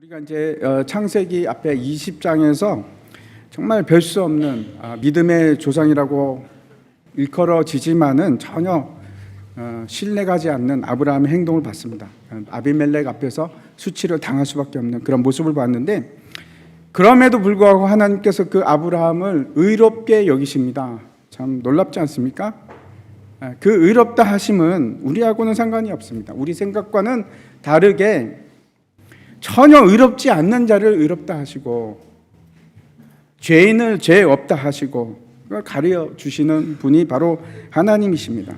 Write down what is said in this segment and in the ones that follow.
우리가 이제 창세기 앞에 20장에서 정말 별 수 없는 믿음의 조상이라고 일컬어지지만은 전혀 신뢰가지 않는 아브라함의 행동을 봤습니다. 아비멜렉 앞에서 수치를 당할 수밖에 없는 그런 모습을 봤는데, 그럼에도 불구하고 하나님께서 그 아브라함을 의롭게 여기십니다. 참 놀랍지 않습니까? 그 의롭다 하심은 우리하고는 상관이 없습니다. 우리 생각과는 다르게 전혀 의롭지 않는 자를 의롭다 하시고, 죄인을 죄 없다 하시고, 그걸 가려 주시는 분이 바로 하나님이십니다.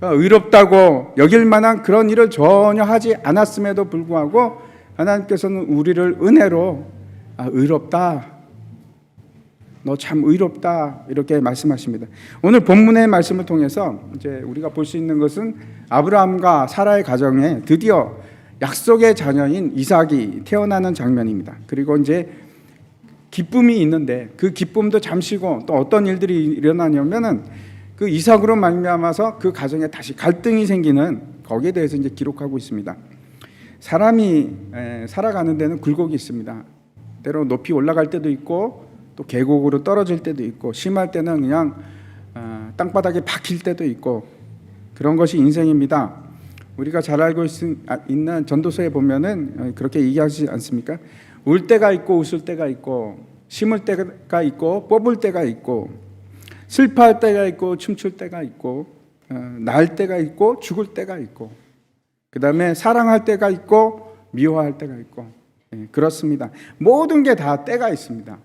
의롭다고 여길 만한 그런 일을 전혀 하지 않았음에도 불구하고 하나님께서는 우리를 은혜로 의롭다, 너 참 의롭다, 이렇게 말씀하십니다. 오늘 본문의 말씀을 통해서 이제 우리가 볼 수 있는 것은 아브라함과 사라의 가정에 드디어 약속의 자녀인 이삭이 태어나는 장면입니다. 그리고 이제 기쁨이 있는데 그 기쁨도 잠시고 또 어떤 일들이 일어나냐면은 그 이삭으로 말미암아서 그 가정에 다시 갈등이 생기는, 거기에 대해서 이제 기록하고 있습니다. 사람이 살아가는 데는 굴곡이 있습니다. 때로 높이 올라갈 때도 있고 또 계곡으로 떨어질 때도 있고, 심할 때는 그냥 땅바닥에 박힐 때도 있고, 그런 것이 인생입니다. 우리가 잘 알고 있는 전도서에 보면은 그렇게 얘기하지 않습니까? 울 때가 있고 웃을 때가 있고, 심을 때가 있고 뽑을 때가 있고, 슬퍼할 때가 있고 춤출 때가 있고, 날 때가 있고 죽을 때가 있고, 그 다음에 사랑할 때가 있고 미워할 때가 있고, 그렇습니다. 모든 게 다 때가 있습니다.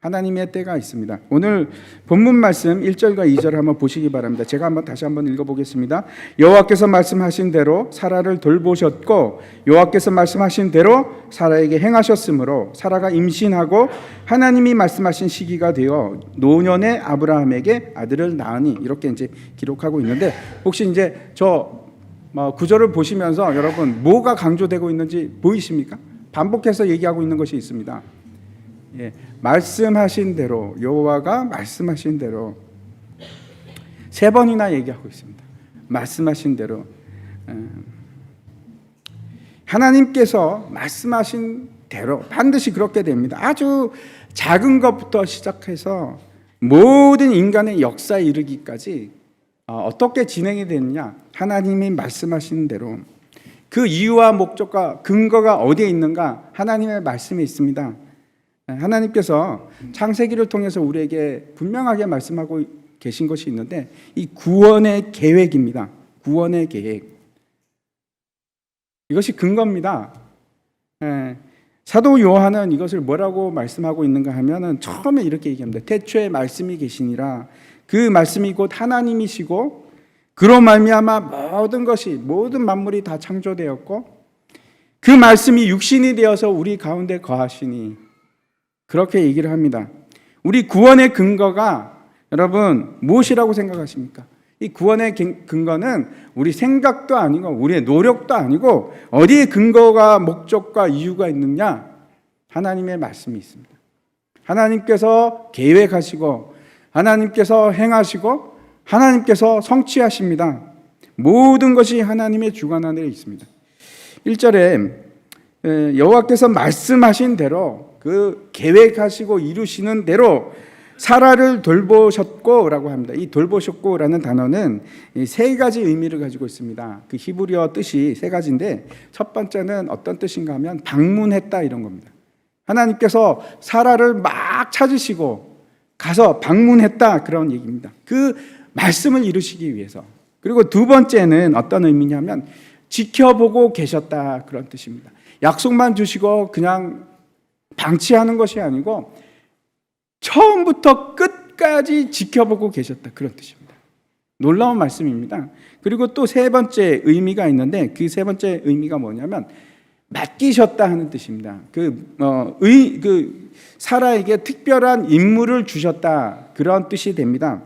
하나님의 때가 있습니다. 오늘 본문 말씀 1절과 2절 한번 보시기 바랍니다. 제가 다시 한번 읽어보겠습니다. 여호와께서 말씀하신 대로 사라를 돌보셨고, 여호와께서 말씀하신 대로 사라에게 행하셨으므로 사라가 임신하고 하나님이 말씀하신 시기가 되어 노년의 아브라함에게 아들을 낳으니, 이렇게 이제 기록하고 있는데, 혹시 이제 저 구절을 보시면서 여러분 뭐가 강조되고 있는지 보이십니까? 반복해서 얘기하고 있는 것이 있습니다. 말씀하신 대로, 여호와가 말씀하신 대로 세 번이나 얘기하고 있습니다. 말씀하신 대로, 하나님께서 말씀하신 대로 반드시 그렇게 됩니다. 아주 작은 것부터 시작해서 모든 인간의 역사에 이르기까지 어떻게 진행이 되느냐, 하나님이 말씀하신 대로 그 이유와 목적과 근거가 어디에 있는가, 하나님의 말씀에 있습니다. 하나님께서 창세기를 통해서 우리에게 분명하게 말씀하고 계신 것이 있는데, 이 구원의 계획입니다. 구원의 계획, 이것이 근거입니다. 사도 요한은 이것을 뭐라고 말씀하고 있는가 하면은 처음에 이렇게 얘기합니다. 태초에 말씀이 계시니라. 그 말씀이 곧 하나님이시고 그로 말미암아 모든 만물이 다 창조되었고, 그 말씀이 육신이 되어서 우리 가운데 거하시니, 그렇게 얘기를 합니다. 우리 구원의 근거가 여러분 무엇이라고 생각하십니까? 이 구원의 근거는 우리 생각도 아니고 우리의 노력도 아니고, 어디에 근거가 목적과 이유가 있느냐? 하나님의 말씀이 있습니다. 하나님께서 계획하시고 하나님께서 행하시고 하나님께서 성취하십니다. 모든 것이 하나님의 주관 안에 있습니다. 1절에 여호와께서 말씀하신 대로, 그 계획하시고 이루시는 대로 사라를 돌보셨고라고 합니다. 이 돌보셨고라는 단어는 세 가지 의미를 가지고 있습니다. 그 히브리어 뜻이 세 가지인데, 첫 번째는 어떤 뜻인가 하면 방문했다, 이런 겁니다. 하나님께서 사라를 막 찾으시고 가서 방문했다, 그런 얘기입니다. 그 말씀을 이루시기 위해서. 그리고 두 번째는 어떤 의미냐면 지켜보고 계셨다, 그런 뜻입니다. 약속만 주시고 그냥 방치하는 것이 아니고 처음부터 끝까지 지켜보고 계셨다, 그런 뜻입니다. 놀라운 말씀입니다. 그리고 또 세 번째 의미가 있는데, 그 세 번째 의미가 뭐냐면 맡기셨다 하는 뜻입니다. 사라에게 특별한 임무를 주셨다, 그런 뜻이 됩니다.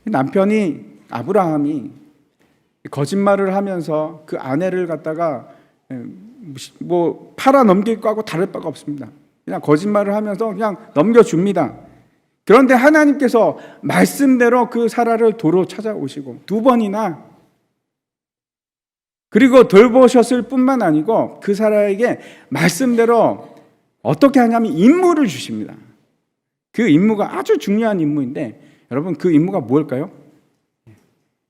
남편이, 아브라함이 거짓말을 하면서 그 아내를 갖다가 팔아 넘길 거하고 다를 바가 없습니다. 그냥 거짓말을 하면서 그냥 넘겨줍니다. 그런데 하나님께서 말씀대로 그 사라를 도로 찾아오시고 두 번이나 그리고 돌보셨을 뿐만 아니고 그 사람에게 말씀대로 어떻게 하냐면 임무를 주십니다. 그 임무가 아주 중요한 임무인데 여러분 그 임무가 뭘까요?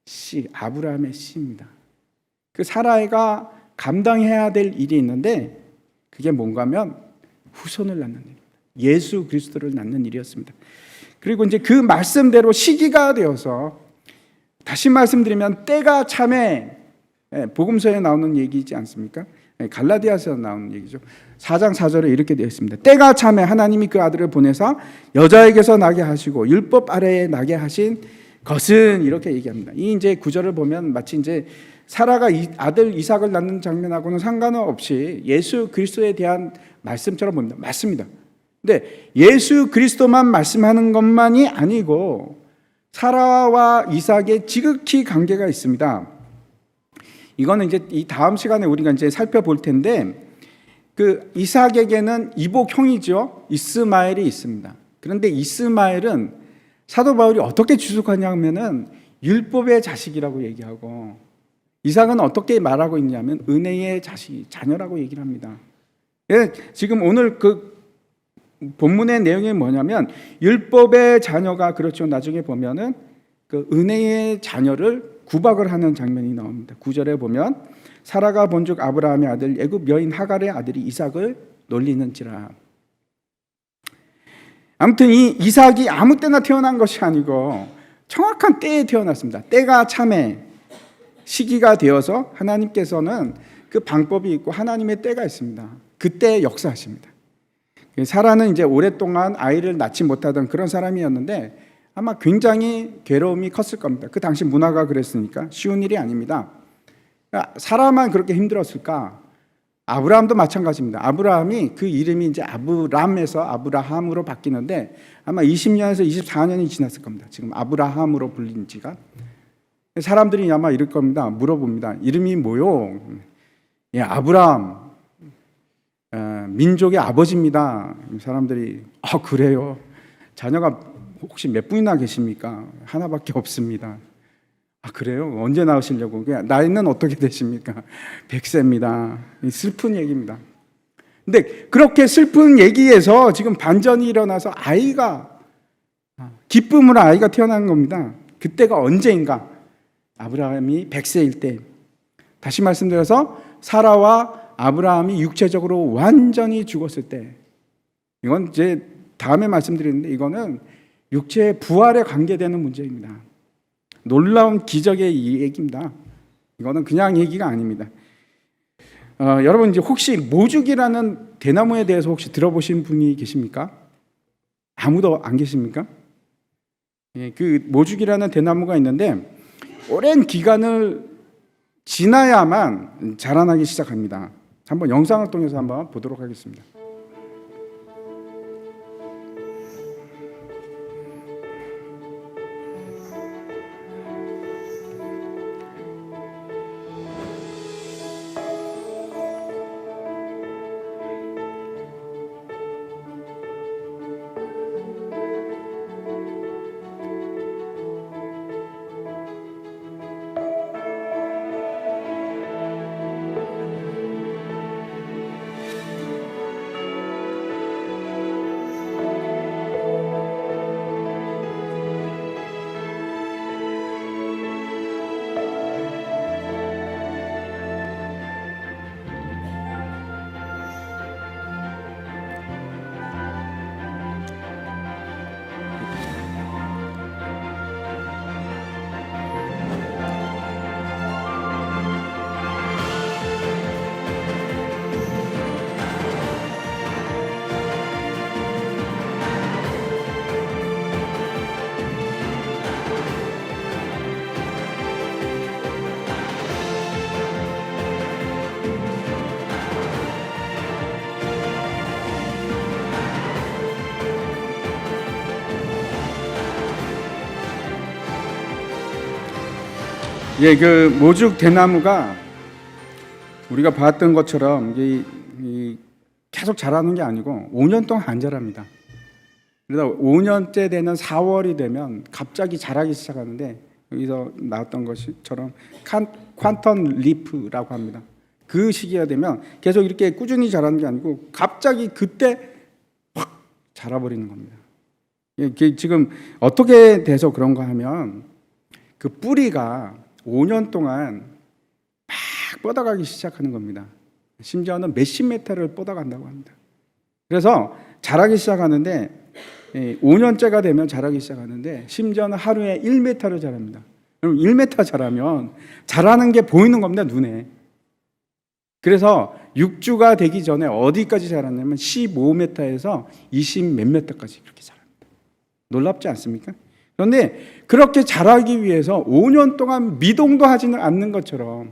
씨, 아브라함의 씨입니다. 그 사라이가 감당해야 될 일이 있는데 그게 뭔가 하면 후손을 낳는 일입니다. 예수 그리스도를 낳는 일이었습니다. 그리고 이제 그 말씀대로 시기가 되어서 다시 말씀드리면 때가 참에 복음서에 나오는 얘기이지 않습니까? 갈라디아서에 나오는 얘기죠. 4장 4절에 이렇게 되어 있습니다. 때가 참에 하나님이 그 아들을 보내사 여자에게서 나게 하시고 율법 아래에 나게 하신 것은 이렇게 얘기합니다. 이 이제 구절을 보면 마치 이제 사라가 아들 이삭을 낳는 장면하고는 상관은 없이 예수 그리스도에 대한 말씀처럼 봅니다. 맞습니다. 근데 예수 그리스도만 말씀하는 것만이 아니고 사라와 이삭의 지극히 관계가 있습니다. 이거는 이제 이 다음 시간에 우리가 이제 살펴볼 텐데 그 이삭에게는 이복 형이죠. 이스마엘이 있습니다. 그런데 이스마엘은 사도 바울이 어떻게 주석하냐면은 율법의 자식이라고 얘기하고 이삭은 어떻게 말하고 있냐면 은혜의 자식, 자녀라고 얘기를 합니다. 예, 지금 오늘 그 본문의 내용이 뭐냐면 율법의 자녀가 그렇죠. 나중에 보면은 그 은혜의 자녀를 구박을 하는 장면이 나옵니다. 9절에 보면 사라가 본즉 아브라함의 아들 애굽 여인 하갈의 아들이 이삭을 놀리는지라. 아무튼 이 이삭이 아무 때나 태어난 것이 아니고 정확한 때에 태어났습니다. 때가 참에 시기가 되어서 하나님께서는 그 방법이 있고 하나님의 때가 있습니다. 그때 역사하십니다. 사라는 이제 오랫동안 아이를 낳지 못하던 그런 사람이었는데 아마 굉장히 괴로움이 컸을 겁니다. 그 당시 문화가 그랬으니까 쉬운 일이 아닙니다. 사라만 그렇게 힘들었을까? 아브라함도 마찬가지입니다. 아브라함이 그 이름이 이제 아브람에서 아브라함으로 바뀌는데 아마 20년에서 24년이 지났을 겁니다. 지금 아브라함으로 불린 지가. 사람들이 아마 이럴 겁니다. 물어봅니다. 이름이 뭐요? 예, 아브라함. 민족의 아버지입니다. 사람들이 그래요? 자녀가 혹시 몇 분이나 계십니까? 하나밖에 없습니다. 그래요? 언제 나오시려고? 나이는 어떻게 되십니까? 100세입니다. 슬픈 얘기입니다. 근데 그렇게 슬픈 얘기에서 지금 반전이 일어나서 기쁨으로 아이가 태어난 겁니다. 그때가 언제인가? 아브라함이 100세일 때. 다시 말씀드려서 사라와 아브라함이 육체적으로 완전히 죽었을 때. 이건 이제 다음에 말씀드리는데 이거는 육체의 부활에 관계되는 문제입니다. 놀라운 기적의 얘기입니다. 이거는 그냥 얘기가 아닙니다. 여러분 이제 혹시 모죽이라는 대나무에 대해서 혹시 들어보신 분이 계십니까? 아무도 안 계십니까? 예, 그 모죽이라는 대나무가 있는데 오랜 기간을 지나야만 자라나기 시작합니다. 한번 영상을 통해서 한번 보도록 하겠습니다. 예, 그 모죽 대나무가 우리가 봤던 것처럼 계속 자라는 게 아니고 5년 동안 안 자랍니다. 그러다 5년째 되는 4월이 되면 갑자기 자라기 시작하는데 여기서 나왔던 것처럼 퀀텀 리프라고 합니다. 그 시기가 되면 계속 이렇게 꾸준히 자라는 게 아니고 갑자기 그때 확 자라버리는 겁니다. 이게 지금 어떻게 돼서 그런가 하면 그 뿌리가 5년 동안 막 뻗어가기 시작하는 겁니다. 심지어는 몇십 메타를 뻗어간다고 합니다. 그래서 자라기 시작하는데 5년째가 되면 자라기 시작하는데 심지어는 하루에 1m를 자랍니다. 그럼 1m 자라면 자라는 게 보이는 겁니다, 눈에. 그래서 6주가 되기 전에 어디까지 자랐냐면 15m에서 20 몇 m까지 그렇게 자랍니다. 놀랍지 않습니까? 그런데 그렇게 자라기 위해서 5년 동안 미동도 하지는 않는 것처럼,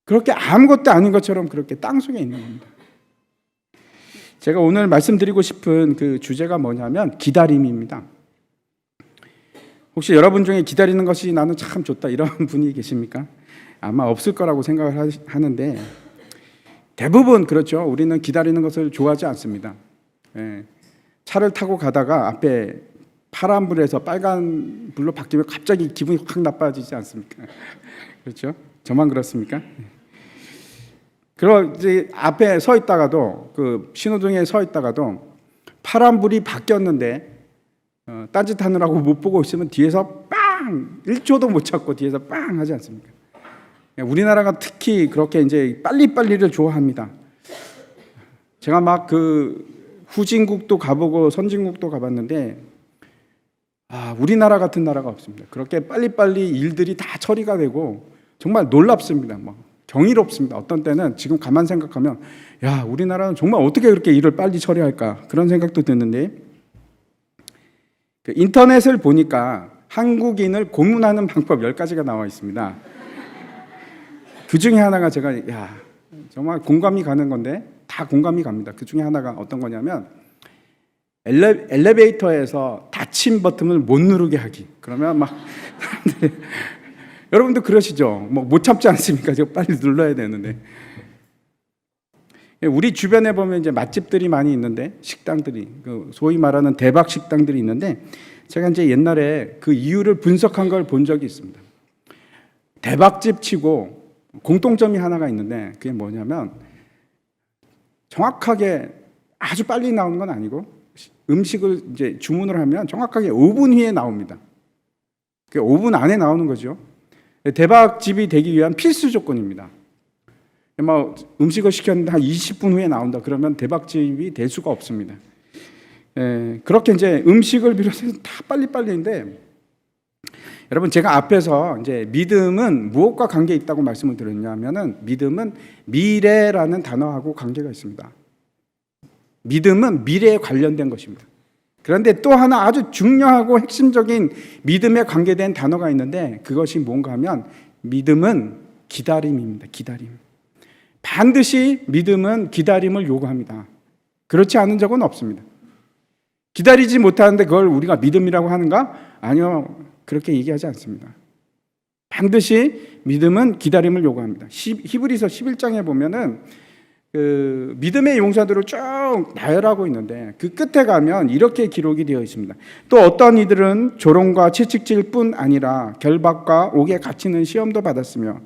그렇게 아무것도 아닌 것처럼 그렇게 땅속에 있는 겁니다. 제가 오늘 말씀드리고 싶은 그 주제가 뭐냐면 기다림입니다. 혹시 여러분 중에 기다리는 것이 나는 참 좋다 이런 분이 계십니까? 아마 없을 거라고 생각을 하는데 대부분 그렇죠. 우리는 기다리는 것을 좋아하지 않습니다. 차를 타고 가다가 앞에 파란불에서 빨간불로 바뀌면 갑자기 기분이 확 나빠지지 않습니까? 그렇죠? 저만 그렇습니까? 그리고 이제 앞에 서 있다가도 그 신호등에 서 있다가도 파란불이 바뀌었는데 딴짓하느라고 못 보고 있으면 뒤에서 빵 1초도 못 참고 뒤에서 빵 하지 않습니까? 우리나라가 특히 그렇게 이제 빨리빨리를 좋아합니다. 제가 막 그 후진국도 가보고 선진국도 가봤는데 우리나라 같은 나라가 없습니다. 그렇게 빨리빨리 일들이 다 처리가 되고 정말 놀랍습니다. 경이롭습니다. 어떤 때는 지금 가만 생각하면 야, 우리나라는 정말 어떻게 그렇게 일을 빨리 처리할까 그런 생각도 드는데 그 인터넷을 보니까 한국인을 고문하는 방법 10가지가 나와 있습니다. 그 중에 하나가 제가 정말 공감이 가는 건데 다 공감이 갑니다. 그 중에 하나가 어떤 거냐면 엘리베이터에서 닫힌 버튼을 못 누르게 하기. 그러면 막 여러분도 그러시죠? 못 참지 않습니까? 제가 빨리 눌러야 되는데. 우리 주변에 보면 이제 맛집들이 많이 있는데 식당들이 소위 말하는 대박 식당들이 있는데 제가 이제 옛날에 그 이유를 분석한 걸 본 적이 있습니다. 대박집 치고 공통점이 하나가 있는데 그게 뭐냐면 정확하게 아주 빨리 나오는 건 아니고 음식을 이제 주문을 하면 정확하게 5분 후에 나옵니다. 5분 안에 나오는 거죠. 대박집이 되기 위한 필수 조건입니다. 음식을 시켰는데 한 20분 후에 나온다. 그러면 대박집이 될 수가 없습니다. 그렇게 이제 음식을 비롯해서 다 빨리빨리인데 여러분 제가 앞에서 이제 믿음은 무엇과 관계 있다고 말씀을 드렸냐면은 믿음은 미래라는 단어하고 관계가 있습니다. 믿음은 미래에 관련된 것입니다. 그런데 또 하나 아주 중요하고 핵심적인 믿음에 관계된 단어가 있는데 그것이 뭔가 하면 믿음은 기다림입니다. 기다림. 반드시 믿음은 기다림을 요구합니다. 그렇지 않은 적은 없습니다. 기다리지 못하는데 그걸 우리가 믿음이라고 하는가? 아니요. 그렇게 얘기하지 않습니다. 반드시 믿음은 기다림을 요구합니다. 히브리서 11장에 보면은 그 믿음의 용사들을 쭉 나열하고 있는데 그 끝에 가면 이렇게 기록이 되어 있습니다. 또 어떤 이들은 조롱과 채찍질뿐 아니라 결박과 옥에 갇히는 시험도 받았으며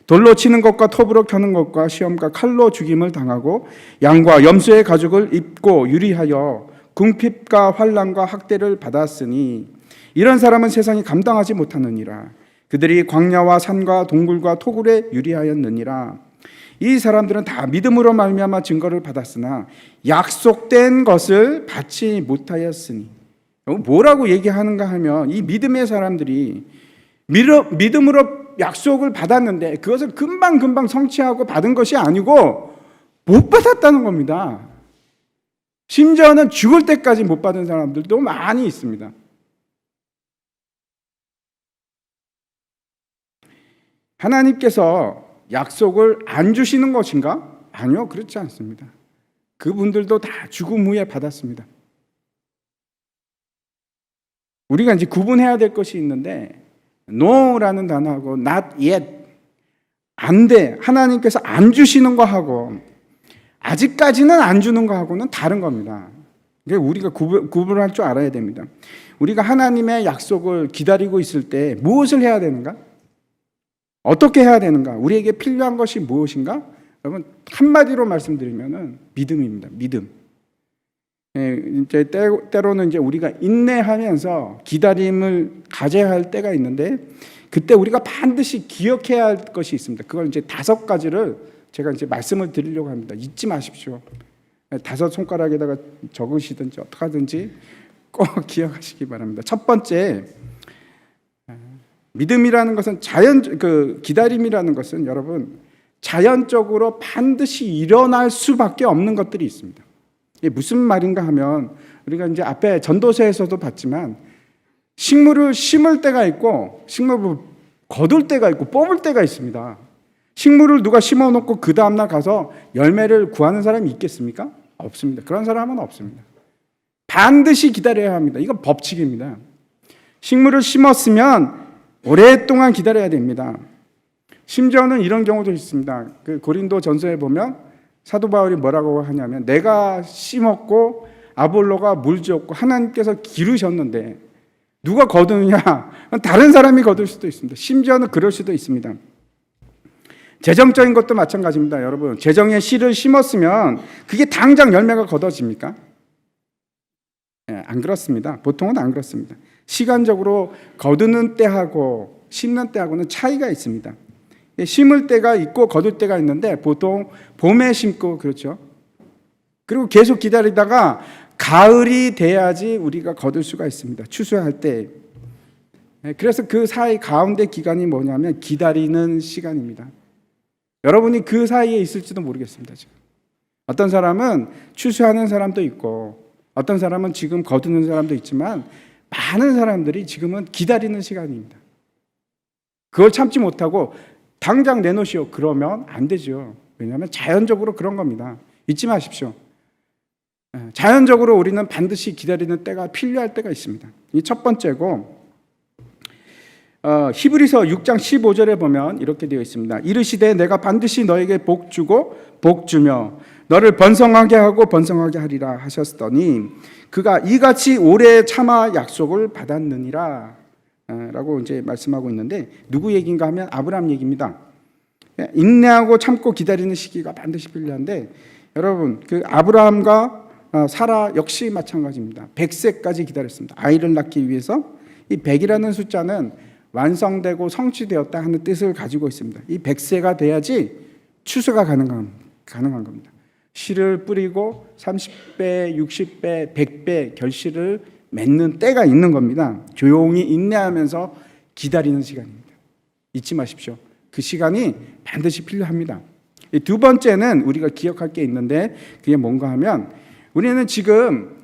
돌로 치는 것과 톱으로 켜는 것과 시험과 칼로 죽임을 당하고 양과 염소의 가죽을 입고 유리하여 궁핍과 환난과 학대를 받았으니 이런 사람은 세상이 감당하지 못하느니라. 그들이 광야와 산과 동굴과 토굴에 유리하였느니라. 이 사람들은 다 믿음으로 말미암아 증거를 받았으나 약속된 것을 받지 못하였으니. 뭐라고 얘기하는가 하면 이 믿음의 사람들이 믿음으로 약속을 받았는데 그것을 금방금방 성취하고 받은 것이 아니고 못 받았다는 겁니다. 심지어는 죽을 때까지 못 받은 사람들도 많이 있습니다. 하나님께서 약속을 안 주시는 것인가? 아니요, 그렇지 않습니다. 그분들도 다 죽음 후에 받았습니다. 우리가 이제 구분해야 될 것이 있는데 no라는 단어하고 not yet, 안 돼, 하나님께서 안 주시는 거하고 아직까지는 안 주는 거하고는 다른 겁니다. 그러니까 우리가 구분할 줄 알아야 됩니다. 우리가 하나님의 약속을 기다리고 있을 때 무엇을 해야 되는가? 어떻게 해야 되는가? 우리에게 필요한 것이 무엇인가? 여러분, 한마디로 말씀드리면은 믿음입니다. 믿음. 이제 때로는 이제 우리가 인내하면서 기다림을 가져야 할 때가 있는데, 그때 우리가 반드시 기억해야 할 것이 있습니다. 그걸 이제 5가지를 제가 이제 말씀을 드리려고 합니다. 잊지 마십시오. 5 손가락에다가 적으시든지 어떻게 하든지 꼭 기억하시기 바랍니다. 첫 번째, 믿음이라는 것은 기다림이라는 것은 여러분 자연적으로 반드시 일어날 수밖에 없는 것들이 있습니다. 이게 무슨 말인가 하면, 우리가 이제 앞에 전도서에서도 봤지만 식물을 심을 때가 있고 식물을 거둘 때가 있고 뽑을 때가 있습니다. 식물을 누가 심어놓고 그 다음날 가서 열매를 구하는 사람이 있겠습니까? 없습니다. 그런 사람은 없습니다. 반드시 기다려야 합니다. 이건 법칙입니다. 식물을 심었으면 오랫동안 기다려야 됩니다. 심지어는 이런 경우도 있습니다. 그 고린도 전서에 보면 사도 바울이 뭐라고 하냐면, 내가 심었고 아볼로가 물지었고 하나님께서 기르셨는데 누가 거두느냐? 다른 사람이 거둘 수도 있습니다. 심지어는 그럴 수도 있습니다. 재정적인 것도 마찬가지입니다. 여러분, 재정의 씨를 심었으면 그게 당장 열매가 거둬집니까? 안 그렇습니다. 보통은 안 그렇습니다. 시간적으로 거두는 때하고 심는 때하고는 차이가 있습니다. 심을 때가 있고 거둘 때가 있는데, 보통 봄에 심고 그렇죠. 그리고 계속 기다리다가 가을이 돼야지 우리가 거둘 수가 있습니다. 추수할 때. 그래서 그 사이 가운데 기간이 뭐냐면 기다리는 시간입니다. 여러분이 그 사이에 있을지도 모르겠습니다. 지금 어떤 사람은 추수하는 사람도 있고 어떤 사람은 지금 거두는 사람도 있지만, 많은 사람들이 지금은 기다리는 시간입니다. 그걸 참지 못하고 당장 내놓으시오 그러면 안 되죠. 왜냐하면 자연적으로 그런 겁니다. 잊지 마십시오. 자연적으로 우리는 반드시 기다리는 때가 필요할 때가 있습니다. 이 첫 번째고, 히브리서 6장 15절에 보면 이렇게 되어 있습니다. 이르시되 내가 반드시 너에게 복 주고 복 주며 너를 번성하게 하고 번성하게 하리라 하셨더니 그가 이같이 오래 참아 약속을 받았느니라 라고 이제 말씀하고 있는데, 누구 얘기인가 하면 아브라함 얘기입니다. 인내하고 참고 기다리는 시기가 반드시 필요한데, 여러분 그 아브라함과 사라 역시 마찬가지입니다. 100세까지 기다렸습니다. 아이를 낳기 위해서. 이 100이라는 숫자는 완성되고 성취되었다 하는 뜻을 가지고 있습니다. 이 100세가 돼야지 추수가 가능한 겁니다. 씨를 뿌리고 30배, 60배, 100배 결실을 맺는 때가 있는 겁니다. 조용히 인내하면서 기다리는 시간입니다. 잊지 마십시오. 그 시간이 반드시 필요합니다. 두 번째는 우리가 기억할 게 있는데, 그게 뭔가 하면, 우리는 지금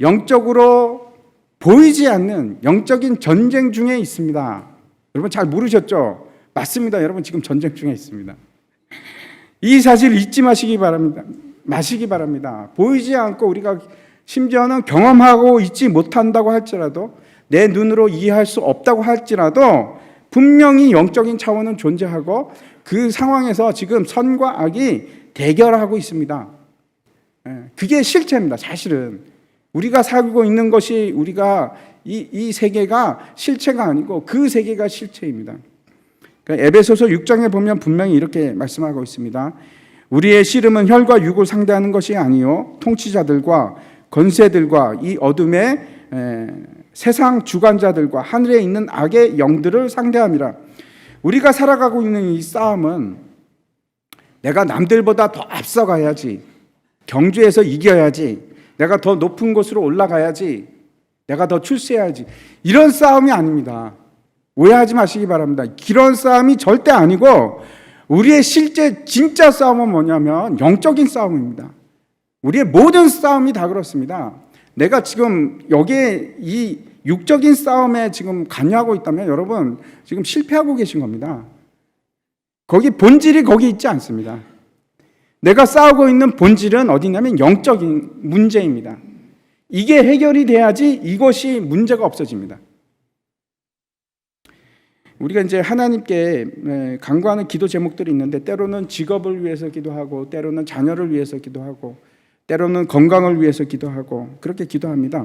영적으로 보이지 않는 영적인 전쟁 중에 있습니다. 여러분 잘 모르셨죠? 맞습니다. 여러분 지금 전쟁 중에 있습니다. 이 사실 잊지 마시기 바랍니다. 보이지 않고 우리가 심지어는 경험하고 있지 못한다고 할지라도, 내 눈으로 이해할 수 없다고 할지라도 분명히 영적인 차원은 존재하고, 그 상황에서 지금 선과 악이 대결하고 있습니다. 그게 실체입니다. 사실은 우리가 살고 있는 것이, 우리가 이 세계가 실체가 아니고 그 세계가 실체입니다. 그러니까 에베소서 6장에 보면 분명히 이렇게 말씀하고 있습니다. 우리의 씨름은 혈과 육을 상대하는 것이 아니요 통치자들과 권세들과 이 어둠의 세상 주관자들과 하늘에 있는 악의 영들을 상대함이라. 우리가 살아가고 있는 이 싸움은 내가 남들보다 더 앞서가야지, 경주에서 이겨야지, 내가 더 높은 곳으로 올라가야지, 내가 더 출세해야지, 이런 싸움이 아닙니다. 오해하지 마시기 바랍니다. 그런 싸움이 절대 아니고, 우리의 실제 진짜 싸움은 뭐냐면 영적인 싸움입니다. 우리의 모든 싸움이 다 그렇습니다. 내가 지금 여기에 이 육적인 싸움에 지금 관여하고 있다면 여러분 지금 실패하고 계신 겁니다. 거기 본질이 거기 있지 않습니다. 내가 싸우고 있는 본질은 어디냐면 영적인 문제입니다. 이게 해결이 돼야지 이것이 문제가 없어집니다. 우리가 이제 하나님께 간구하는 기도 제목들이 있는데, 때로는 직업을 위해서 기도하고, 때로는 자녀를 위해서 기도하고, 때로는 건강을 위해서 기도하고 그렇게 기도합니다.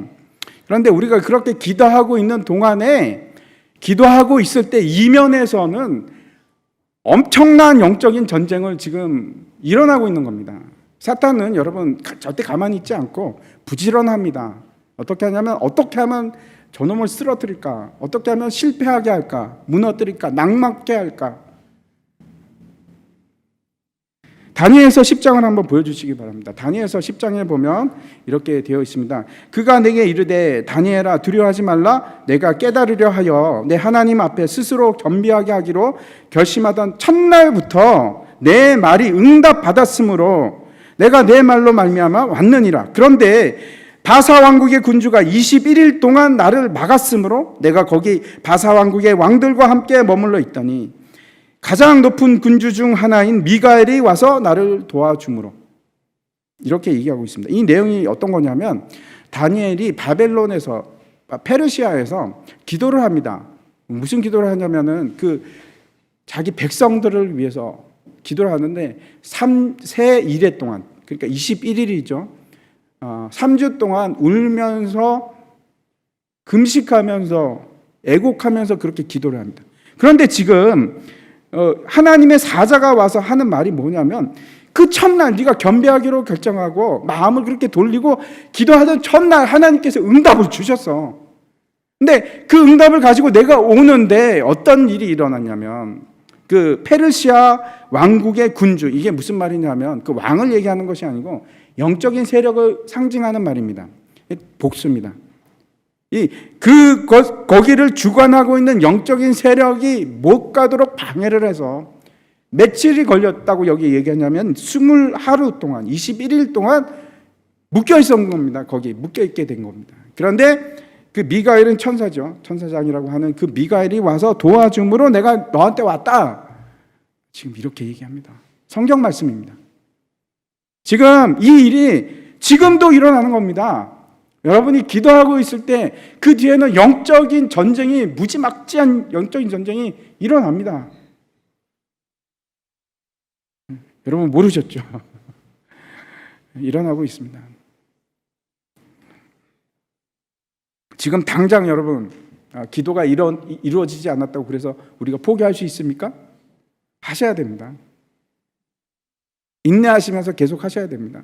그런데 우리가 그렇게 기도하고 있는 동안에 기도하고 있을 때 이면에서는 엄청난 영적인 전쟁을 지금 일어나고 있는 겁니다. 사탄은 여러분 절대 가만히 있지 않고 부지런합니다. 어떻게 하냐면 어떻게 하면 저놈을 쓰러뜨릴까? 어떻게 하면 실패하게 할까? 무너뜨릴까? 낙망케 할까? 다니엘서 10장을 한번 보여주시기 바랍니다. 다니엘서 10장에 보면 이렇게 되어 있습니다. 그가 내게 이르되 다니엘아 두려워하지 말라. 내가 깨달으려 하여 내 하나님 앞에 스스로 겸비하게 하기로 결심하던 첫날부터 내 말이 응답받았으므로 내가 내 말로 말미암아 왔느니라. 그런데 바사 왕국의 군주가 21일 동안 나를 막았으므로 내가 거기 바사 왕국의 왕들과 함께 머물러 있더니 가장 높은 군주 중 하나인 미가엘이 와서 나를 도와주므로, 이렇게 얘기하고 있습니다. 이 내용이 어떤 거냐면 다니엘이 바벨론에서 페르시아에서 기도를 합니다. 무슨 기도를 하냐면은 그 자기 백성들을 위해서 기도를 하는데 3세 1회 동안, 그러니까 21일이죠. 3주 동안 울면서 금식하면서 애곡하면서 그렇게 기도를 합니다. 그런데 지금 하나님의 사자가 와서 하는 말이 뭐냐면 그 첫날 네가 겸비하기로 결정하고 마음을 그렇게 돌리고 기도하던 첫날 하나님께서 응답을 주셨어. 근데 그 응답을 가지고 내가 오는데 어떤 일이 일어났냐면 그 페르시아 왕국의 군주, 이게 무슨 말이냐면 그 왕을 얘기하는 것이 아니고 영적인 세력을 상징하는 말입니다. 복수입니다. 거기를 주관하고 있는 영적인 세력이 못 가도록 방해를 해서 며칠이 걸렸다고 여기 얘기하냐면 20하루 동안, 21일 동안 묶여 있었던 겁니다. 거기 묶여 있게 된 겁니다. 그런데 그 미가엘은 천사죠. 천사장이라고 하는 그 미가엘이 와서 도와줌으로 내가 너한테 왔다. 지금 이렇게 얘기합니다. 성경 말씀입니다. 지금 이 일이 지금도 일어나는 겁니다. 여러분이 기도하고 있을 때 그 뒤에는 영적인 전쟁이, 무지막지한 영적인 전쟁이 일어납니다. 여러분 모르셨죠? 일어나고 있습니다. 지금 당장 여러분 기도가 이루어지지 않았다고 그래서 우리가 포기할 수 있습니까? 하셔야 됩니다. 인내하시면서 계속 하셔야 됩니다.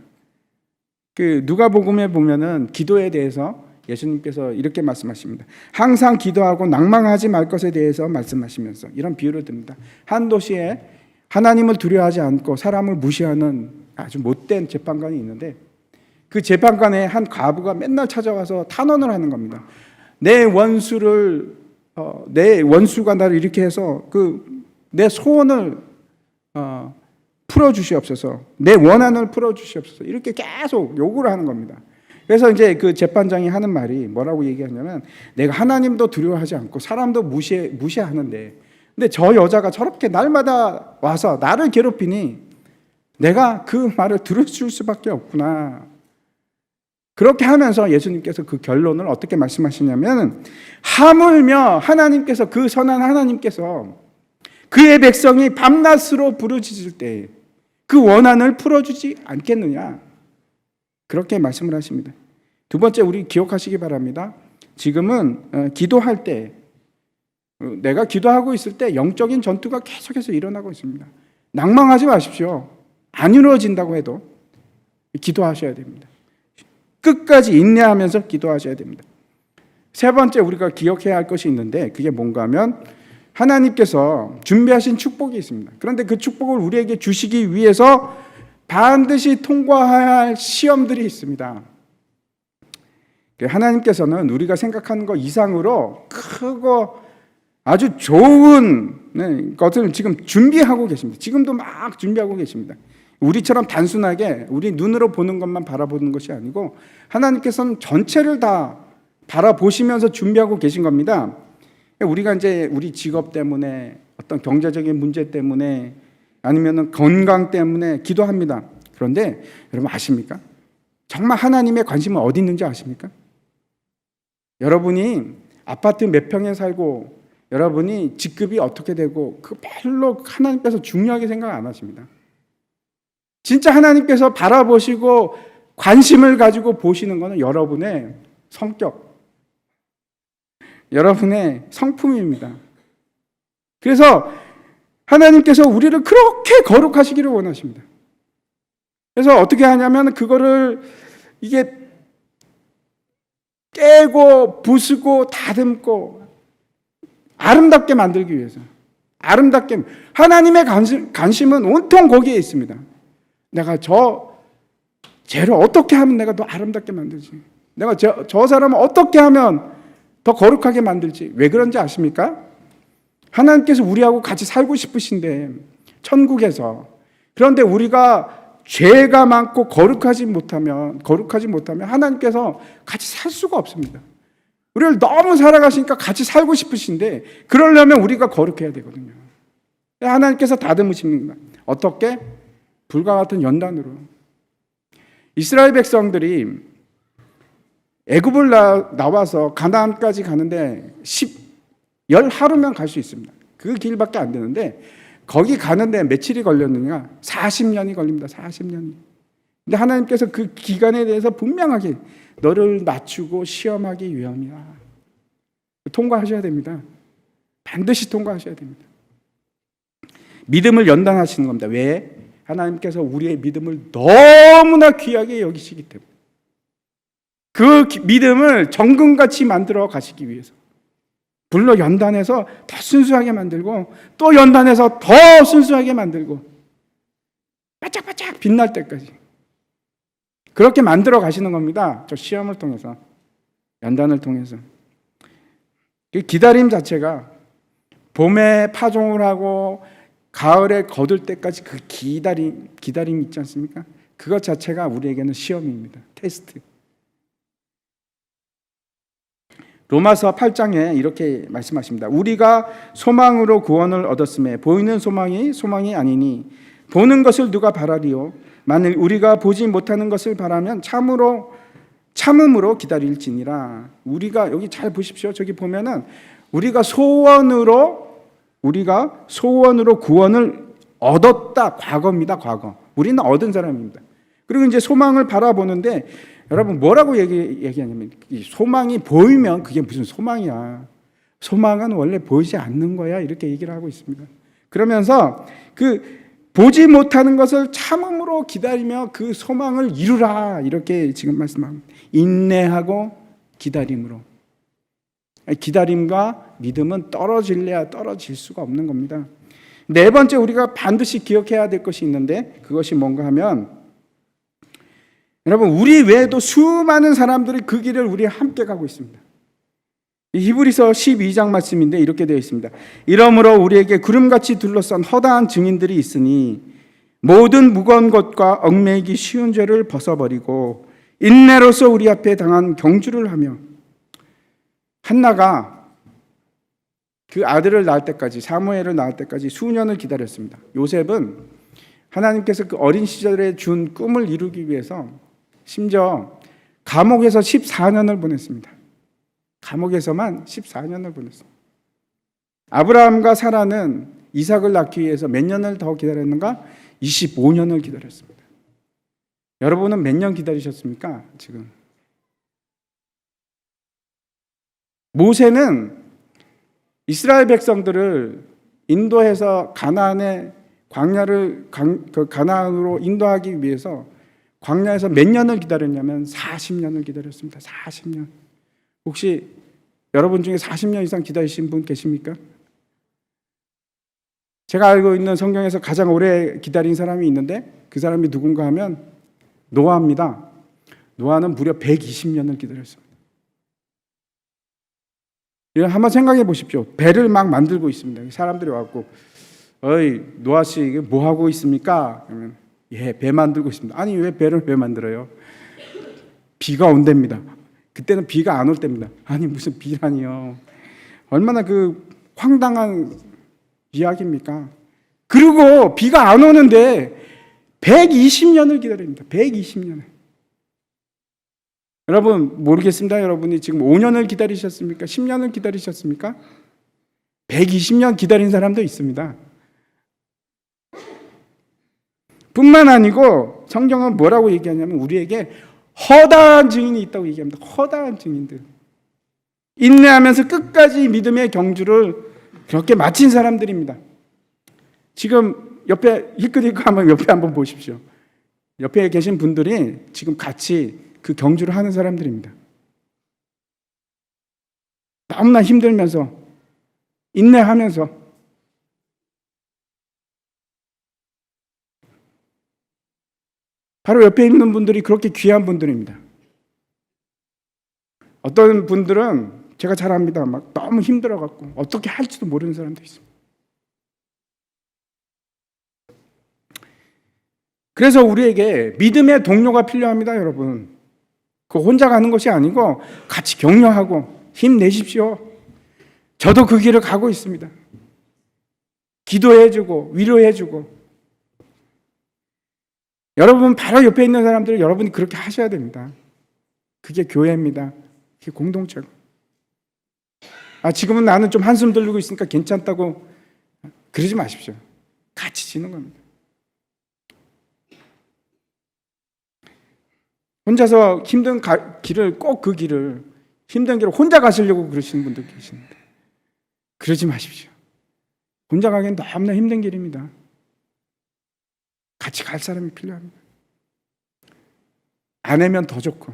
그 누가복음에 보면은 기도에 대해서 예수님께서 이렇게 말씀하십니다. 항상 기도하고 낭망하지 말 것에 대해서 말씀하시면서 이런 비유를 듭니다. 한 도시에 하나님을 두려워하지 않고 사람을 무시하는 아주 못된 재판관이 있는데 그 재판관에 한 과부가 맨날 찾아와서 탄원을 하는 겁니다. 내 원수가 나를 이렇게 해서 내 소원을 풀어주시옵소서, 내 원한을 풀어주시옵소서, 이렇게 계속 요구를 하는 겁니다. 그래서 이제 그 재판장이 하는 말이 뭐라고 얘기하냐면 내가 하나님도 두려워하지 않고 사람도 무시하는데 근데 저 여자가 저렇게 날마다 와서 나를 괴롭히니 내가 그 말을 들어줄 수밖에 없구나. 그렇게 하면서 예수님께서 그 결론을 어떻게 말씀하시냐면 하물며 하나님께서, 그 선한 하나님께서 그의 백성이 밤낮으로 부르짖을 때 그 원한을 풀어주지 않겠느냐, 그렇게 말씀을 하십니다. 두 번째, 우리 기억하시기 바랍니다. 지금은 기도할 때, 내가 기도하고 있을 때 영적인 전투가 계속해서 일어나고 있습니다. 낭망하지 마십시오. 안 이루어진다고 해도 기도하셔야 됩니다. 끝까지 인내하면서 기도하셔야 됩니다. 세 번째, 우리가 기억해야 할 것이 있는데 그게 뭔가 하면 하나님께서 준비하신 축복이 있습니다. 그런데 그 축복을 우리에게 주시기 위해서 반드시 통과해야 할 시험들이 있습니다. 하나님께서는 우리가 생각하는 것 이상으로 크고 아주 좋은 것을 지금 준비하고 계십니다. 지금도 막 준비하고 계십니다. 우리처럼 단순하게 우리 눈으로 보는 것만 바라보는 것이 아니고 하나님께서는 전체를 다 바라보시면서 준비하고 계신 겁니다. 우리가 이제 우리 직업 때문에, 어떤 경제적인 문제 때문에, 아니면 건강 때문에 기도합니다. 그런데 여러분 아십니까? 정말 하나님의 관심은 어디 있는지 아십니까? 여러분이 아파트 몇 평에 살고 여러분이 직급이 어떻게 되고 그 별로 하나님께서 중요하게 생각 안 하십니다. 진짜 하나님께서 바라보시고 관심을 가지고 보시는 것은 여러분의 성격, 여러분의 성품입니다. 그래서 하나님께서 우리를 그렇게 거룩하시기를 원하십니다. 그래서 어떻게 하냐면 그거를 이게 깨고 부수고 다듬고 아름답게 만들기 위해서, 아름답게, 하나님의 관심은 온통 거기에 있습니다. 내가 저 쟤를 어떻게 하면 내가 더 아름답게 만들지, 내가 저 사람을 어떻게 하면 더 거룩하게 만들지. 왜 그런지 아십니까? 하나님께서 우리하고 같이 살고 싶으신데, 천국에서. 그런데 우리가 죄가 많고 거룩하지 못하면 하나님께서 같이 살 수가 없습니다. 우리를 너무 사랑하시니까 같이 살고 싶으신데, 그러려면 우리가 거룩해야 되거든요. 하나님께서 다듬으십니다. 어떻게? 불과 같은 연단으로. 이스라엘 백성들이 애굽을 나와서 가나안까지 가는데 10하루면 갈 수 있습니다. 그 길밖에 안 되는데 거기 가는데 며칠이 걸렸느냐? 40년이 걸립니다. 40년이. 근데 하나님께서 그 기간에 대해서 분명하게 너를 맞추고 시험하기 위함이야. 통과하셔야 됩니다. 반드시 통과하셔야 됩니다. 믿음을 연단하시는 겁니다. 왜? 하나님께서 우리의 믿음을 너무나 귀하게 여기시기 때문에. 그 믿음을 정금같이 만들어 가시기 위해서. 불로 연단해서 더 순수하게 만들고, 또 연단해서 더 순수하게 만들고, 바짝바짝 빛날 때까지 그렇게 만들어 가시는 겁니다. 저 시험을 통해서, 연단을 통해서. 그 기다림 자체가, 봄에 파종을 하고 가을에 거둘 때까지 그 기다림 있지 않습니까? 그것 자체가 우리에게는 시험입니다. 테스트. 로마서 8장에 이렇게 말씀하십니다. 우리가 소망으로 구원을 얻었음에 보이는 소망이 아니니 보는 것을 누가 바라리요? 만일 우리가 보지 못하는 것을 바라면 참음으로 기다릴지니라. 우리가 여기 잘 보십시오. 저기 보면은 우리가 소원으로 구원을 얻었다. 과거입니다. 과거. 우리는 얻은 사람입니다. 그리고 이제 소망을 바라보는데, 여러분 뭐라고 얘기하냐면, 소망이 보이면 그게 무슨 소망이야. 소망은 원래 보이지 않는 거야. 이렇게 얘기를 하고 있습니다. 그러면서 그 보지 못하는 것을 참음으로 기다리며 그 소망을 이루라. 이렇게 지금 말씀합니다. 인내하고 기다림으로. 기다림과 믿음은 떨어질래야 떨어질 수가 없는 겁니다. 네 번째, 우리가 반드시 기억해야 될 것이 있는데, 그것이 뭔가 하면, 여러분 우리 외에도 수많은 사람들이 그 길을 우리 함께 가고 있습니다. 히브리서 12장 말씀인데 이렇게 되어 있습니다. 이러므로 우리에게 구름같이 둘러싼 허다한 증인들이 있으니 모든 무거운 것과 얽매이기 쉬운 죄를 벗어버리고 인내로서 우리 앞에 당한 경주를 하며. 한나가 그 아들을 낳을 때까지, 사무엘을 낳을 때까지 수년을 기다렸습니다. 요셉은 하나님께서 그 어린 시절에 준 꿈을 이루기 위해서 심지어 감옥에서 14년을 보냈습니다. 감옥에서만 14년을 보냈습니다. 아브라함과 사라는 이삭을 낳기 위해서 몇 년을 더 기다렸는가? 25년을 기다렸습니다. 여러분은 몇 년 기다리셨습니까? 지금 모세는 이스라엘 백성들을 인도해서 가나안으로 인도하기 위해서 광야에서 몇 년을 기다렸냐면 40년을 기다렸습니다. 40년. 혹시 여러분 중에 40년 이상 기다리신 분 계십니까? 제가 알고 있는 성경에서 가장 오래 기다린 사람이 있는데 그 사람이 누군가 하면 노아입니다. 노아는 무려 120년을 기다렸습니다. 한번 생각해 보십시오. 배를 막 만들고 있습니다. 사람들이 와갖고, 어이 노아 씨 이게 뭐 하고 있습니까? 그러면 배 만들고 있습니다. 아니 왜 배를 왜 만들어요? 비가 온답니다. 그때는 비가 안 올 때입니다. 아니 무슨 비라니요? 얼마나 그 황당한 이야기입니까? 그리고 비가 안 오는데 120년을 기다립니다. 120년을. 여러분 모르겠습니다. 여러분이 지금 5년을 기다리셨습니까? 10년을 기다리셨습니까? 120년 기다린 사람도 있습니다. 뿐만 아니고 성경은 뭐라고 얘기하냐면 우리에게 허다한 증인이 있다고 얘기합니다. 허다한 증인들. 인내하면서 끝까지 믿음의 경주를 그렇게 마친 사람들입니다. 지금 옆에 힐끗힐끗 한번 옆에 한번 보십시오. 옆에 계신 분들이 지금 같이 그 경주를 하는 사람들입니다. 너무나 힘들면서 인내하면서 바로 옆에 있는 분들이 그렇게 귀한 분들입니다. 어떤 분들은 제가 잘 압니다. 막 너무 힘들어갖고 어떻게 할지도 모르는 사람도 있습니다. 그래서 우리에게 믿음의 동료가 필요합니다, 여러분. 그 혼자 가는 것이 아니고 같이 격려하고 힘내십시오. 저도 그 길을 가고 있습니다. 기도해주고 위로해주고. 여러분 바로 옆에 있는 사람들을 여러분이 그렇게 하셔야 됩니다. 그게 교회입니다. 그게 공동체고. 지금은 나는 좀 한숨 돌리고 있으니까 괜찮다고 그러지 마십시오. 같이 지는 겁니다. 혼자서 힘든 길을 꼭 그 길을 힘든 길을 혼자 가시려고 그러시는 분들 계십니다. 그러지 마십시오. 혼자 가기엔 너무나 힘든 길입니다. 같이 갈 사람이 필요합니다. 아내면 더 좋고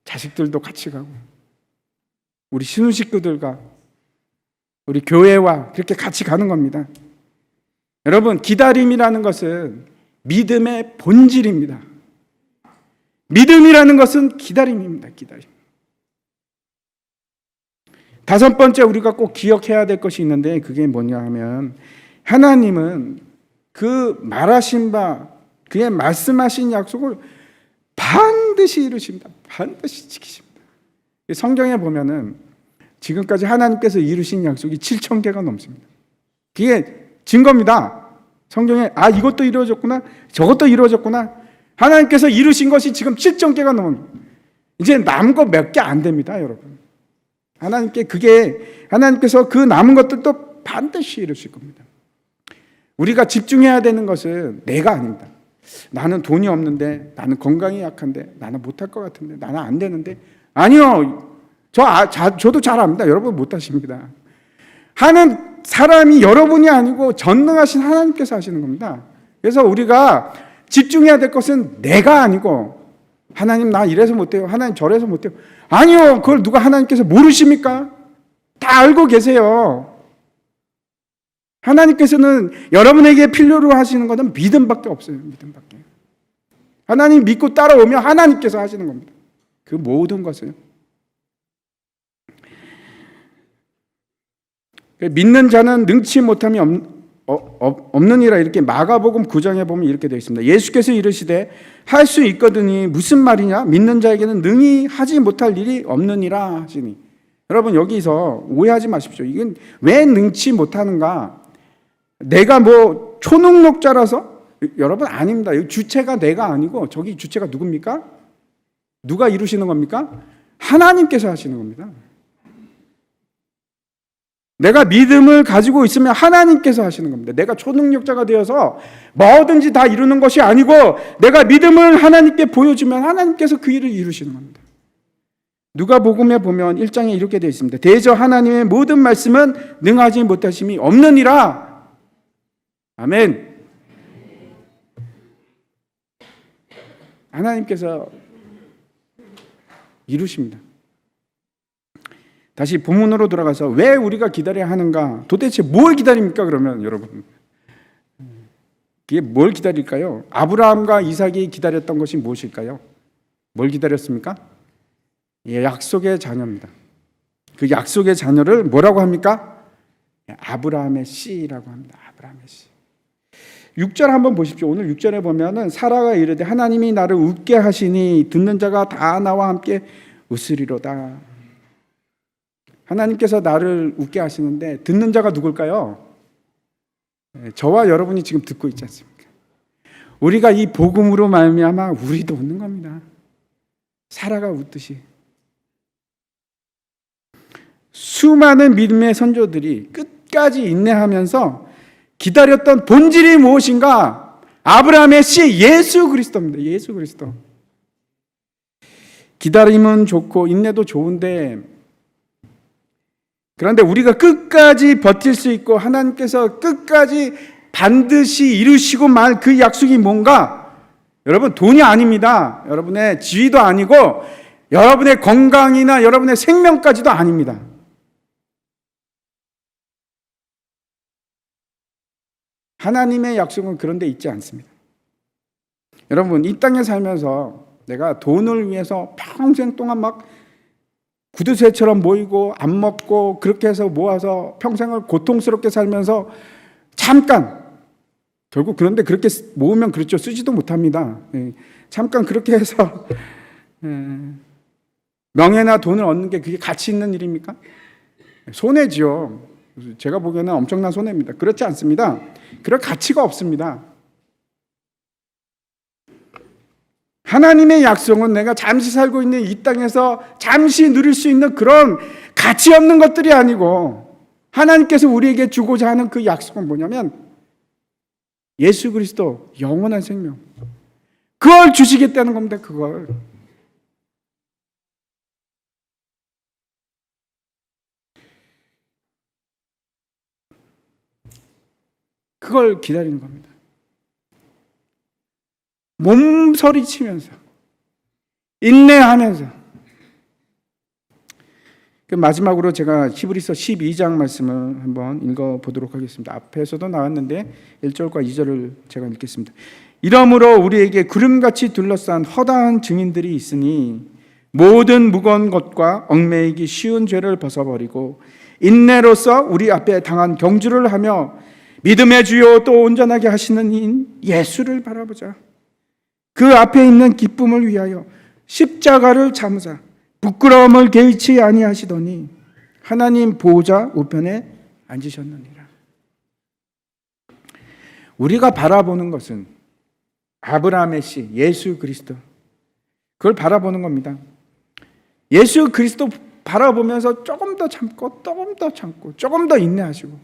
자식들도 같이 가고 우리 신혼 식구들과 우리 교회와 그렇게 같이 가는 겁니다. 여러분, 기다림이라는 것은 믿음의 본질입니다. 믿음이라는 것은 기다림입니다. 기다림. 다섯 번째 우리가 꼭 기억해야 될 것이 있는데 그게 뭐냐 하면 하나님은 그 말하신 바 그의 말씀하신 약속을 반드시 이루십니다. 반드시 지키십니다. 성경에 보면은 지금까지 하나님께서 이루신 약속이 7,000개가 넘습니다. 그게 증거입니다. 성경에 이것도 이루어졌구나 저것도 이루어졌구나 하나님께서 이루신 것이 지금 7,000개가 넘습니다. 이제 남은 거 몇 개 안 됩니다, 여러분. 하나님께서 그 남은 것들도 반드시 이루실 겁니다. 우리가 집중해야 되는 것은 내가 아닙니다. 나는 돈이 없는데, 나는 건강이 약한데, 나는 못할 것 같은데, 나는 안 되는데. 아니요. 저도 잘 압니다. 여러분 못하십니다. 하는 사람이 여러분이 아니고 전능하신 하나님께서 하시는 겁니다. 그래서 우리가 집중해야 될 것은 내가 아니고 하나님 나 이래서 못해요. 하나님 저래서 못해요. 아니요. 그걸 누가 하나님께서 모르십니까? 다 알고 계세요. 하나님께서는 여러분에게 필요로 하시는 것은 믿음밖에 없어요. 믿음밖에. 하나님 믿고 따라오면 하나님께서 하시는 겁니다. 그 모든 것을. 믿는 자는 능치 못함이 없느니라 이렇게 마가복음 9장에 보면 이렇게 되어 있습니다. 예수께서 이르시되 할 수 있거든이 무슨 말이냐? 믿는 자에게는 능히 하지 못할 일이 없느니라 하시니. 여러분 여기서 오해하지 마십시오. 이건 왜 능치 못하는가? 내가 뭐 초능력자라서? 여러분 아닙니다. 주체가 내가 아니고 저기 주체가 누굽니까? 누가 이루시는 겁니까? 하나님께서 하시는 겁니다. 내가 믿음을 가지고 있으면 하나님께서 하시는 겁니다. 내가 초능력자가 되어서 뭐든지 다 이루는 것이 아니고 내가 믿음을 하나님께 보여주면 하나님께서 그 일을 이루시는 겁니다. 누가복음에 보면 1장에 이렇게 되어 있습니다. 대저 하나님의 모든 말씀은 능하지 못하심이 없느니라. 아멘. 하나님께서 이루십니다. 다시 본문으로 돌아가서 왜 우리가 기다려야 하는가? 도대체 뭘 기다립니까? 그러면 여러분 그게 뭘 기다릴까요? 아브라함과 이삭이 기다렸던 것이 무엇일까요? 뭘 기다렸습니까? 약속의 자녀입니다. 그 약속의 자녀를 뭐라고 합니까? 아브라함의 씨라고 합니다. 아브라함의 씨. 6절 한번 보십시오. 오늘 6절에 보면은 사라가 이르되 하나님이 나를 웃게 하시니 듣는 자가 다 나와 함께 웃으리로다. 하나님께서 나를 웃게 하시는데 듣는 자가 누굴까요? 저와 여러분이 지금 듣고 있지 않습니까? 우리가 이 복음으로 말미암아 우리도 웃는 겁니다. 사라가 웃듯이. 수많은 믿음의 선조들이 끝까지 인내하면서 기다렸던 본질이 무엇인가? 아브라함의 씨 예수 그리스도입니다. 예수 그리스도. 기다림은 좋고 인내도 좋은데, 그런데 우리가 끝까지 버틸 수 있고 하나님께서 끝까지 반드시 이루시고 말 그 약속이 뭔가? 여러분, 돈이 아닙니다. 여러분의 지위도 아니고 여러분의 건강이나 여러분의 생명까지도 아닙니다. 하나님의 약속은 그런 데 있지 않습니다. 여러분, 이 땅에 살면서 내가 돈을 위해서 평생 동안 막 구두쇠처럼 모이고 안 먹고 그렇게 해서 모아서 평생을 고통스럽게 살면서 잠깐, 결국 그런데 그렇게 모으면 그렇죠. 쓰지도 못합니다. 잠깐 그렇게 해서 명예나 돈을 얻는 게 그게 가치 있는 일입니까? 손해지요. 제가 보기에는 엄청난 손해입니다. 그렇지 않습니다. 그럴 가치가 없습니다. 하나님의 약속은 내가 잠시 살고 있는 이 땅에서 잠시 누릴 수 있는 그런 가치 없는 것들이 아니고, 하나님께서 우리에게 주고자 하는 그 약속은 뭐냐면 예수 그리스도 영원한 생명, 그걸 주시겠다는 겁니다. 그걸 기다리는 겁니다. 몸서리치면서 인내하면서. 마지막으로 제가 히브리서 12장 말씀을 한번 읽어보도록 하겠습니다. 앞에서도 나왔는데 1절과 2절을 제가 읽겠습니다. 이러므로 우리에게 구름같이 둘러싼 허다한 증인들이 있으니 모든 무거운 것과 얽매이기 쉬운 죄를 벗어버리고 인내로서 우리 앞에 당한 경주를 하며 믿음의 주요 또 온전하게 하시는 이인 예수를 바라보자. 그 앞에 있는 기쁨을 위하여 십자가를 참으사 부끄러움을 개의치 아니하시더니 하나님 보호자 우편에 앉으셨느니라. 우리가 바라보는 것은 아브라함의 씨 예수 그리스도, 그걸 바라보는 겁니다. 예수 그리스도 바라보면서 조금 더 참고 조금 더 참고 조금 더 인내하시고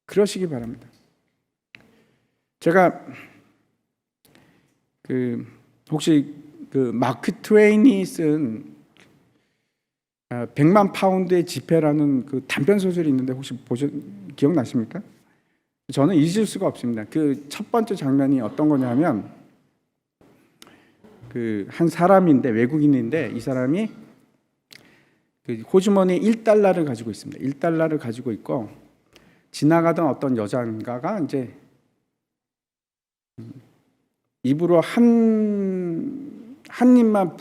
그러시기 바랍니다. 제가 혹시 마크 트웨인이 쓴 100만 파운드의 지폐라는 그 단편 소설이 있는데 혹시 기억나십니까? 저는 잊을 수가 없습니다. 그 첫 번째 장면이 어떤 거냐면 한 사람인데, 외국인인데, 이 사람이 호주머니에 1달러를 가지고 있습니다. 1달러를 가지고 있고 지나가던 어떤 여자인가가 이제 입으로 한 입만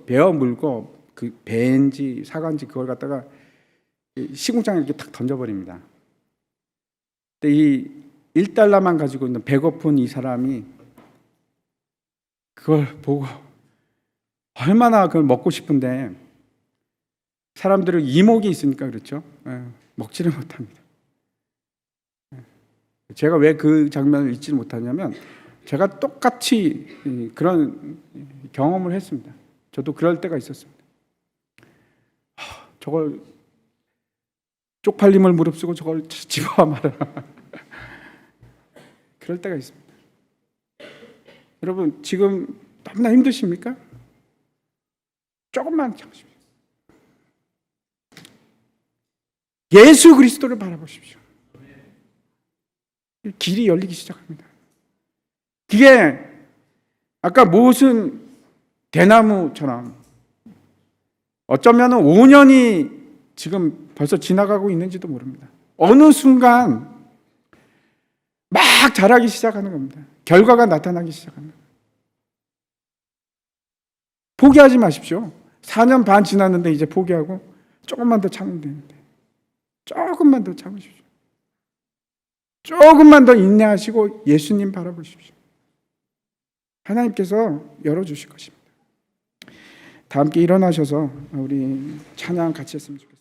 베어 물고 그 배인지 사과인지 그걸 갖다가 시궁창에 이렇게 탁 던져버립니다. 근데 이 1달러만 가지고 있는 배고픈 이 사람이 그걸 보고 얼마나 그걸 먹고 싶은데, 사람들은 이목이 있으니까 그렇죠. 먹지를 못합니다. 제가 왜 그 장면을 잊지 못하냐면 제가 똑같이 그런 경험을 했습니다. 저도 그럴 때가 있었습니다. 저걸 쪽팔림을 무릅쓰고 저걸 집어와 말아라. 그럴 때가 있습니다. 여러분, 지금 너무나 힘드십니까? 조금만 참으십시오. 예수 그리스도를 바라보십시오. 길이 열리기 시작합니다. 그게 아까 무슨 대나무처럼 어쩌면 5년이 지금 벌써 지나가고 있는지도 모릅니다. 어느 순간 막 자라기 시작하는 겁니다. 결과가 나타나기 시작합니다. 포기하지 마십시오. 4년 반 지났는데 이제 포기하고 조금만 더 참으면 되는데, 조금만 더 참으십시오. 조금만 더 인내하시고 예수님 바라보십시오. 하나님께서 열어주실 것입니다. 다 함께 일어나셔서 우리 찬양 같이 했으면 좋겠습니다.